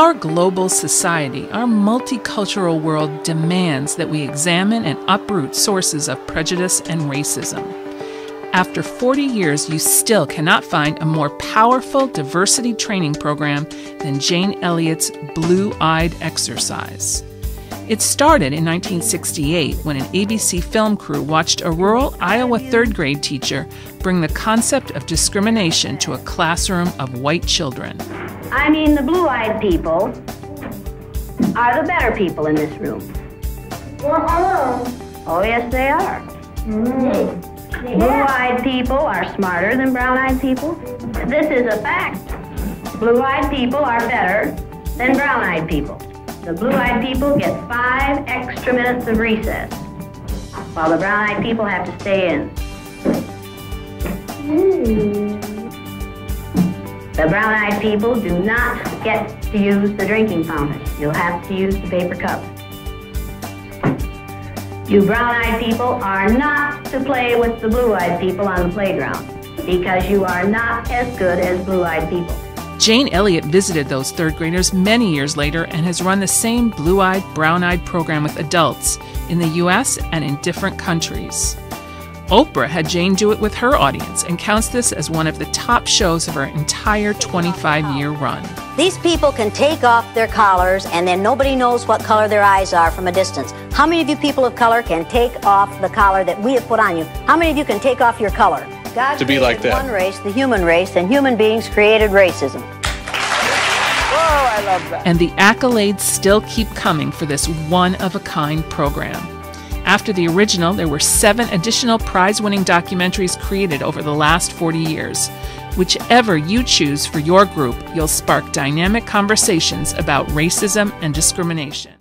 our global society, our multicultural world demands that we examine and uproot sources of prejudice and racism. After 40 years, you still cannot find a more powerful diversity training program than Jane Elliott's Blue-Eyed Exercise. It started in 1968 when an ABC film crew watched a rural Iowa third grade teacher bring the concept of discrimination to a classroom of white children. I mean, the blue-eyed people are the better people in this room. Well, hello. Oh, yes, they are. Blue-eyed people are smarter than brown-eyed people. This is a fact. Blue-eyed people are better than brown-eyed people. The blue-eyed people get 5 extra minutes of recess, while the brown-eyed people have to stay in. The brown-eyed people do not get to use the drinking fountain. You'll have to use the paper cup. You brown-eyed people are not to play with the blue-eyed people on the playground because you are not as good as blue-eyed people. Jane Elliott visited those third graders many years later and has run the same blue-eyed, brown-eyed program with adults in the U.S. and in different countries. Oprah had Jane do it with her audience and counts this as one of the top shows of her entire 25-year run. These people can take off their collars and then nobody knows what color their eyes are from a distance. How many of you people of color can take off the collar that we have put on you? How many of you can take off your color? God to be like that. One race, the human race, and human beings created racism. Oh, I love that. And the accolades still keep coming for this one-of-a-kind program. After the original, there were 7 additional prize-winning documentaries created over the last 40 years. Whichever you choose for your group, you'll spark dynamic conversations about racism and discrimination.